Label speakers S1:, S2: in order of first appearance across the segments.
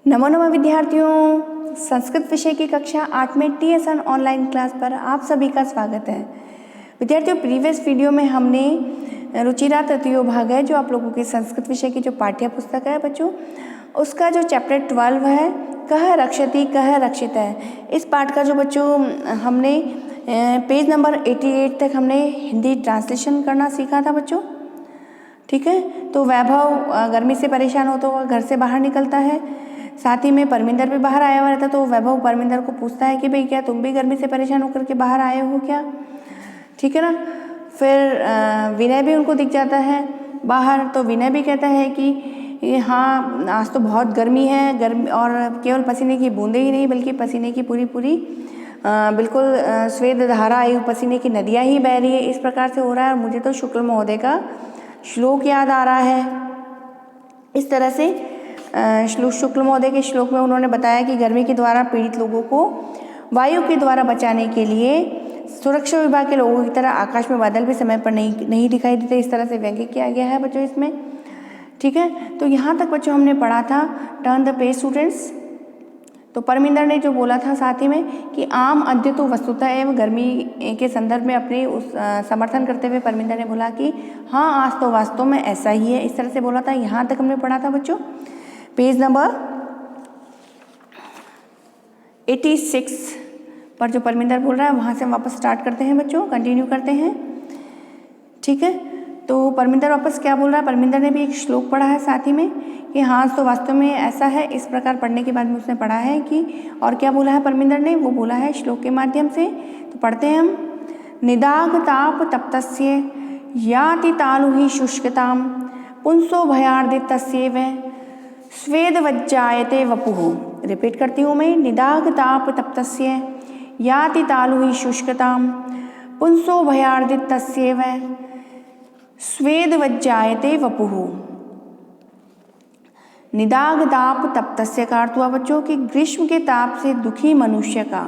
S1: नमो नमः विद्यार्थियों, संस्कृत विषय की कक्षा 8 में TSN ऑनलाइन क्लास पर आप सभी का स्वागत है। विद्यार्थियों, प्रीवियस वीडियो में हमने रुचिरा तृतीयो भाग है जो आप लोगों के संस्कृत विषय की जो पाठ्य पुस्तक है बच्चों, उसका जो चैप्टर 12 है कह रक्षति कह रक्षित है। इस पाठ का जो बच्चों हमने पेज नंबर 88 तक हमने हिंदी ट्रांसलेशन करना सीखा था बच्चों। ठीक है, तो वैभव गर्मी से परेशान होता हुआ घर से बाहर निकलता है, साथ ही में परमिंदर भी बाहर आया हुआ रहता। तो वैभव परमिंदर को पूछता है कि भाई क्या तुम भी गर्मी से परेशान होकर के बाहर आए हो क्या। ठीक है ना। फिर विनय भी उनको दिख जाता है बाहर, तो विनय भी कहता है कि हाँ आज तो बहुत गर्मी है, गर्मी और केवल पसीने की बूंदें ही नहीं बल्कि पसीने की पूरी बिल्कुल स्वेद धारा आई, पसीने की नदियाँ ही बह रही है, इस प्रकार से हो रहा है। और मुझे तो शुक्ल महोदय का श्लोक याद आ रहा है। इस तरह से शुक्ल महोदय के श्लोक में उन्होंने बताया कि गर्मी के द्वारा पीड़ित लोगों को वायु के द्वारा बचाने के लिए सुरक्षा विभाग के लोगों की तरह आकाश में बादल भी समय पर नहीं दिखाई देते। इस तरह से व्यंग्य किया गया है बच्चों इसमें। ठीक है, तो यहाँ तक बच्चों हमने पढ़ा था। Turn the page students. तो परमिंदर ने जो बोला था साथ ही में कि आम अद्य तो वस्तुतः एवं गर्मी के संदर्भ में अपने उस समर्थन करते हुए परमिंदर ने बोला कि हाँ आज तो वास्तव में ऐसा ही है, इस तरह से बोला था। यहाँ तक हमने पढ़ा था बच्चों। पेज नंबर 86 पर जो परमिंदर बोल रहा है वहाँ से हम वापस स्टार्ट करते हैं बच्चों, कंटिन्यू करते हैं। ठीक है, तो परमिंदर वापस क्या बोल रहा है। परमिंदर ने भी एक श्लोक पढ़ा है साथ ही में कि हाँ तो वास्तव में ऐसा है। इस प्रकार पढ़ने के बाद में उसने पढ़ा है कि और क्या बोला है परमिंदर ने, वो बोला है श्लोक के माध्यम से। तो पढ़ते हैं हम। निदाग ताप तप्तस्य याति तालु ही शुष्कताम पुंसो भयार्दितस्येव स्वेदवज्जायते वपुः। रिपीट करती हूँ मैं। निदाग ताप तप्तस्य याति तालु ही शुष्कताम पुंसो भयार्दितस्येव स्वेदवज्जायते वपुः। निदाग ताप तप्तस्य का अर्थ हुआ बच्चों कि ग्रीष्म के ताप से दुखी मनुष्य का,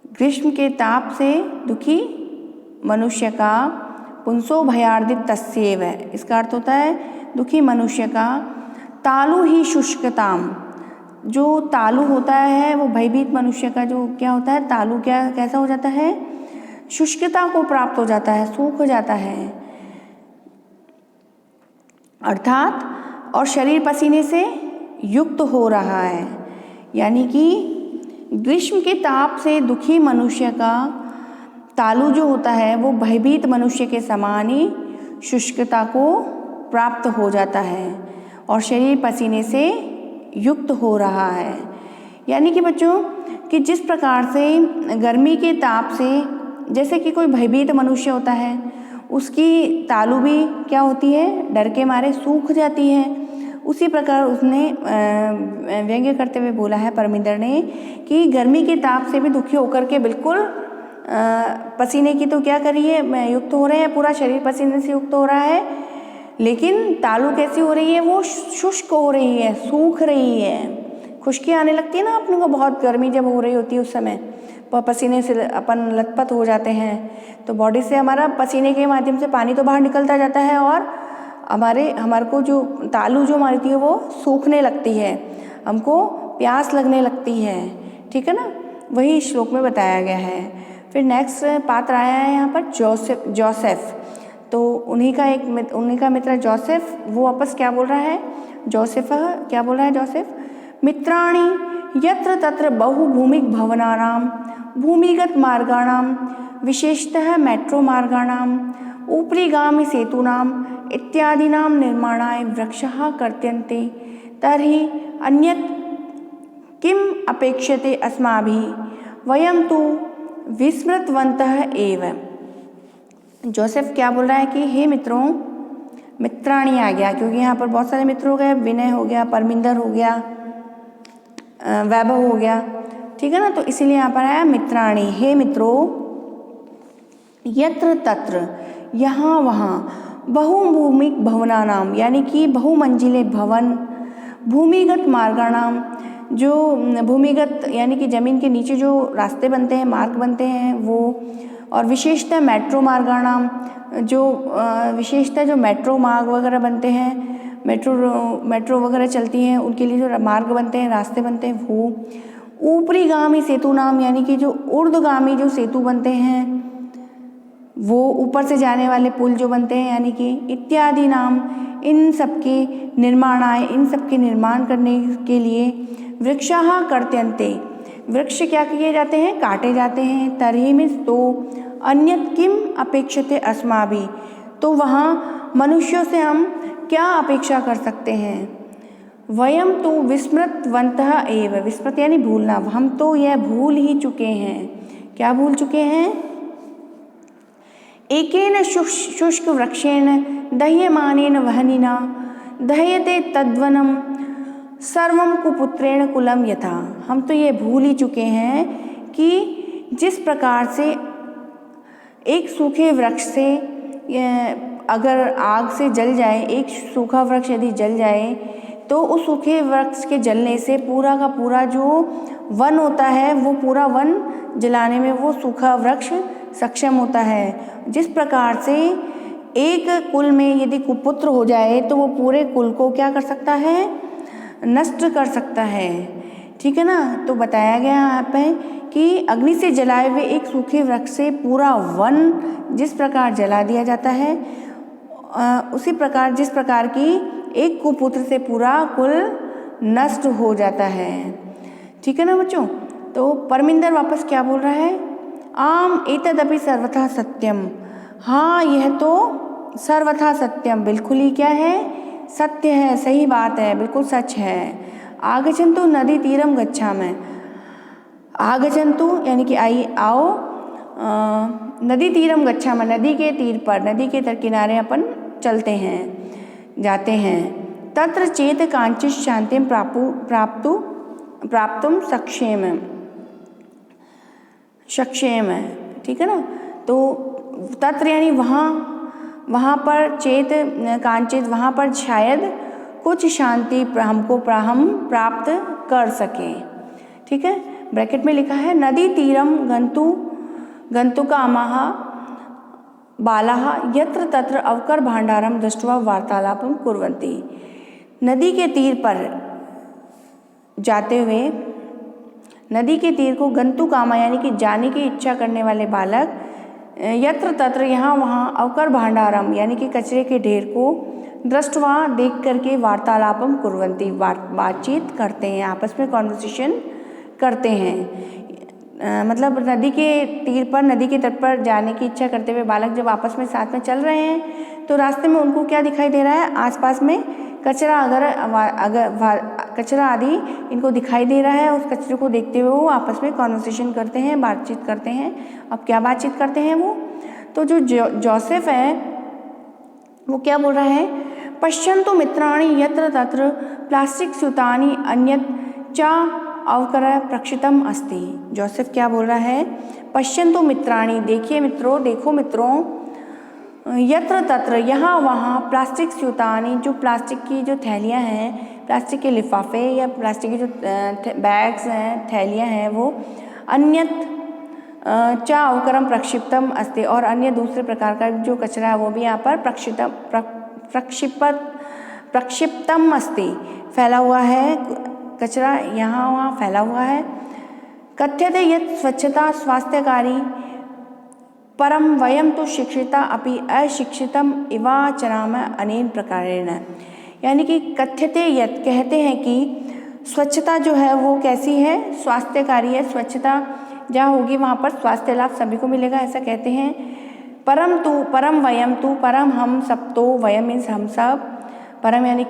S1: ग्रीष्म के ताप से दुखी मनुष्य का पुंसो भयार्दितस्येव, इसका अर्थ होता है दुखी मनुष्य का। तालु ही शुष्कताम, जो तालु होता है वो भयभीत मनुष्य का जो क्या होता है, तालु क्या कैसा हो जाता है, शुष्कता को प्राप्त हो जाता है, सूख जाता है अर्थात, और शरीर पसीने से युक्त हो रहा है। यानी कि ग्रीष्म के ताप से दुखी मनुष्य का तालु जो होता है वो भयभीत मनुष्य के समान ही शुष्कता को प्राप्त हो जाता है और शरीर पसीने से युक्त हो रहा है। यानी कि बच्चों कि जिस प्रकार से गर्मी के ताप से जैसे कि कोई भयभीत मनुष्य होता है उसकी तालु भी क्या होती है, डर के मारे सूख जाती है, उसी प्रकार उसने व्यंग्य करते हुए बोला है परमिंदर ने कि गर्मी के ताप से भी दुखी होकर के बिल्कुल पसीने की तो क्या करिए युक्त हो रहे हैं, पूरा शरीर पसीने से युक्त हो रहा है, लेकिन तालु कैसी हो रही है, वो शुष्क हो रही है, सूख रही है। खुश्की आने लगती है ना अपने को, बहुत गर्मी जब हो रही होती है उस समय पसीने से अपन लथपथ हो जाते हैं, तो बॉडी से हमारा पसीने के माध्यम से पानी तो बाहर निकलता जाता है और हमारे को जो तालु जो मारती है वो सूखने लगती है, हमको प्यास लगने लगती है। ठीक है ना, वही श्लोक में बताया गया है। फिर नेक्स्ट पात्र आया है यहाँ पर जोसेफ। तो उन्हीं का मित्र जोसेफ वो वापस क्या बोल रहा है, जोसेफ क्या बोल रहा है जोसेफ, मित्राणि यत्र तत्र बहुभूमिक भवनानां भूमिगत मार्गाणां विशेषतः मेट्रो मार्गाणां ऊपरीगामी सेतूनां इत्यादीनां निर्माणाय वृक्षाः कर्त्यन्ते तर्हि अन्यत् किम् अपेक्ष्यते अस्माभिः वयं तु विस्मृतवन्तः एव। जोसेफ क्या बोल रहा है कि हे मित्रों, मित्राणि आ गया क्योंकि यहाँ पर बहुत सारे मित्र हो गए, विनय हो गया, परमिंदर हो गया, वैभव हो गया। ठीक है ना, तो इसीलिए यहाँ पर आया मित्राणि, हे मित्रों, यत्र तत्र यहाँ वहाँ, बहुभूमिक भवनानाम यानी कि बहुमंजिले भवन, भूमिगत मार्गाणाम जो भूमिगत यानी कि जमीन के नीचे जो रास्ते बनते हैं, मार्ग बनते हैं वो, और विशेषतः मेट्रो मार्गाणाम जो विशेषतः जो मेट्रो मार्ग वगैरह बनते हैं मेट्रो वगैरह चलती हैं, उनके लिए जो मार्ग बनते हैं, रास्ते बनते हैं, वो ऊपरीगामी सेतु नाम, यानी कि जो ऊर्ध्वगामी जो सेतु बनते हैं, वो ऊपर से जाने वाले पुल जो बनते हैं, यानी कि इत्यादि नाम, इन सबके निर्माणाय, इन सबके निर्माण करने के लिए वृक्षाः कर्त्यन्ते, वृक्ष क्या किए जाते हैं, काटे जाते हैं। तर्हिमिस्तो अन्यत् किम अपेक्षते अस्माभिः, तो वहाँ मनुष्यों से हम क्या अपेक्षा कर सकते हैं। वयम तो विस्मृतवन्तः एव, विस्मृत यानी भूलना, हम तो यह भूल ही चुके हैं। क्या भूल चुके हैं? एकेन शुष्क वृक्षेण दह्यमानेन वह्निना दह्यते तद्वनं सर्वं कुपुत्रेण कुलं यथा, हम तो ये भूल ही चुके हैं कि जिस प्रकार से एक सूखे वृक्ष से अगर आग से जल जाए, एक सूखा वृक्ष यदि जल जाए, तो उस सूखे वृक्ष के जलने से पूरा का पूरा जो वन होता है, वो पूरा वन जलाने में वो सूखा वृक्ष सक्षम होता है। जिस प्रकार से एक कुल में यदि कुपुत्र हो जाए तो वो पूरे कुल को क्या कर सकता है, नष्ट कर सकता है। ठीक है ना। तो बताया गया यहाँ पे कि अग्नि से जलाए हुए एक सूखे वृक्ष से पूरा वन जिस प्रकार जला दिया जाता है, उसी प्रकार जिस प्रकार की एक कुपुत्र से पूरा कुल नष्ट हो जाता है। ठीक है ना बच्चों। तो परमिंदर वापस क्या बोल रहा है, आम एतदपि सर्वथा सत्यम, हाँ यह तो सर्वथा सत्यम, बिल्कुल ही क्या है, सत्य है, सही बात है, बिल्कुल सच है। आगच्छन्तु नदी तीरम गच्छामि, आगच्छन्तु यानी कि आओ, नदी तीरम गच्छामि, नदी के तीर पर, नदी के किनारे अपन चलते हैं, जाते हैं। तत्र चेत कांचित शांतिम प्राप्तुम सक्षेम, ठीक है ना। तो तत्र यानी वहाँ पर, चेत कांचित, वहाँ पर शायद कुछ शांति हम प्राप्त कर सकें। ठीक है। ब्रैकेट में लिखा है नदी तीरम गंतुकामाः बालाः यत्र तत्र अवकर भांडारम दृष्ट्वा वार्तालापम कुर्वन्ति। नदी के तीर पर जाते हुए, नदी के तीर को गंतुकामा यानी कि जाने की इच्छा करने वाले बालक, यत्र तत्र यहाँ वहाँ, अवकर भांडारम यानी कि कचरे के ढेर को, दृष्टवा देख करके, वार्तालापम कुर्वन्ति बातचीत करते हैं, आपस में कॉन्वर्सेशन करते हैं। मतलब नदी के तीर पर, नदी के तट पर जाने की इच्छा करते हुए बालक जब आपस में साथ में चल रहे हैं तो रास्ते में उनको क्या दिखाई दे रहा है, आसपास में कचरा, अगर कचरा आदि इनको दिखाई दे रहा है। उस कचरे को देखते हुए वो आपस में कॉन्वर्सेशन करते हैं, बातचीत करते हैं। अब क्या बातचीत करते हैं वो, तो जो जोसेफ है वो क्या बोल रहा है, पश्यन्तु मित्राणि यत्र तत्र प्लास्टिक स्यूतानि अन्यत् च अवकर प्रक्षितम अस्ति। जोसेफ क्या बोल रहा है, पश्यन्तु मित्राणि, देखिए मित्रों, देखो मित्रों, यत्र तत्र यहाँ वहाँ, प्लास्टिक स्यूतानि, जो प्लास्टिक की जो थैलियाँ हैं, प्लास्टिक के लिफाफे या प्लास्टिक की जो बैग्स हैं, थैलियाँ हैं, वो अन्यत च अवकरम प्रक्षिप्तम अस्ति, और अन्य दूसरे प्रकार का जो कचरा है वो भी यहाँ पर प्रक्षिप्तम अस्ति, फैला हुआ है, कचरा यहाँ वहाँ फैला हुआ है। कथ्यते यत् स्वच्छता स्वास्थ्यकारी परम वयम तो शिक्षिता अपि अशिक्षितम इवाचराम अनेन प्रकारेण, यानी कि कथ्यते यत्, कहते हैं कि स्वच्छता जो है वो कैसी है, स्वास्थ्यकारी है। स्वच्छता जहाँ होगी वहाँ पर स्वास्थ्य लाभ सभी को मिलेगा, ऐसा कहते हैं। परम तु, परम वयम तु, परम हम सब तो, वयम मीन्स हम सब, परम यानी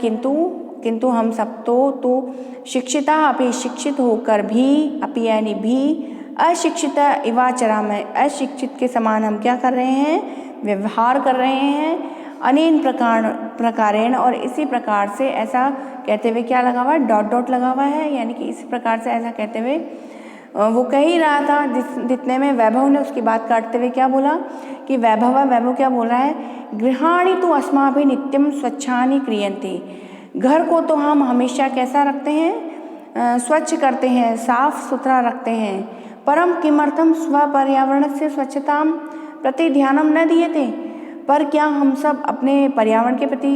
S1: किंतु हम सब तो शिक्षिता अपि, शिक्षित होकर भी, अपि यानी भी, अशिक्षिता इवाचरा में, अशिक्षित के समान हम क्या कर रहे हैं, व्यवहार कर रहे हैं। अनेन प्रकारेण, और इसी प्रकार से, ऐसा कहते हुए क्या लगा हुआ है, डॉट डॉट लगा हुआ है, यानी कि इसी प्रकार से, ऐसा कहते हुए वो कह ही रहा था। जितने में वैभव ने उसकी बात काटते हुए क्या बोला कि वैभव क्या बोल रहा है, गृहाणि तु अस्माभिः नित्यम स्वच्छानि क्रियन्ते, घर को तो हम हमेशा कैसा रखते हैं, स्वच्छ करते हैं, साफ सुथरा रखते हैं। परम किमर्थम स्वपर्यावरणस्य स्वच्छतां प्रति ध्यानं न दीयते, पर क्या हम सब अपने पर्यावरण के प्रति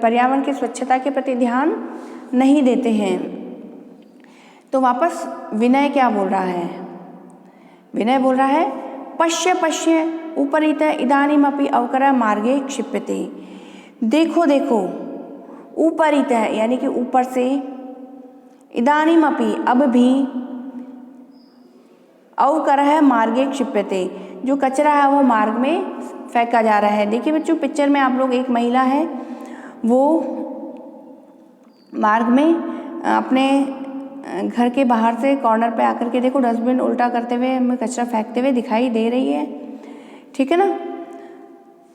S1: पर्यावरण की स्वच्छता के प्रति ध्यान नहीं देते हैं। तो वापस विनय क्या बोल रहा है? विनय बोल रहा है पश्य पश्य उपरितः इदानीमपि अवकरः मार्गे क्षिप्यते। देखो देखो, उपरितः यानी कि ऊपर से, इदानीमपि अब भी, अवकरः मार्गे क्षिप्यते जो कचरा है वो मार्ग में फेंका जा रहा है। देखिए बच्चों, पिक्चर में आप लोग, एक महिला है वो मार्ग में अपने घर के बाहर से कॉर्नर पे आकर के देखो डस्टबिन उल्टा करते हुए, हमें कचरा फेंकते हुए दिखाई दे रही है, ठीक है ना।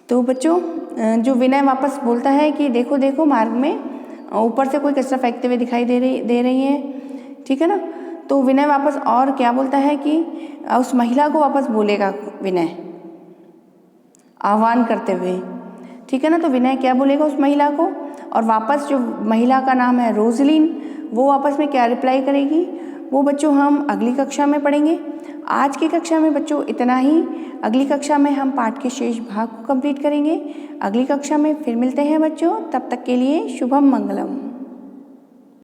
S1: तो बच्चों जो विनय वापस बोलता है कि देखो देखो, मार्ग में ऊपर से कोई कचरा फेंकते हुए दिखाई दे रही है, ठीक है ना। तो विनय वापस और क्या बोलता है कि उस महिला को वापस बोलेगा विनय, आह्वान करते हुए, ठीक है ना। तो विनय क्या बोलेगा उस महिला को, और वापस जो महिला का नाम है रोजलिन, वो वापस में क्या रिप्लाई करेगी, वो बच्चों हम अगली कक्षा में पढ़ेंगे। आज की कक्षा में बच्चों इतना ही। अगली कक्षा में हम पाठ के शेष भाग को कंप्लीट करेंगे। अगली कक्षा में फिर मिलते हैं बच्चों, तब तक के लिए शुभम मंगलम।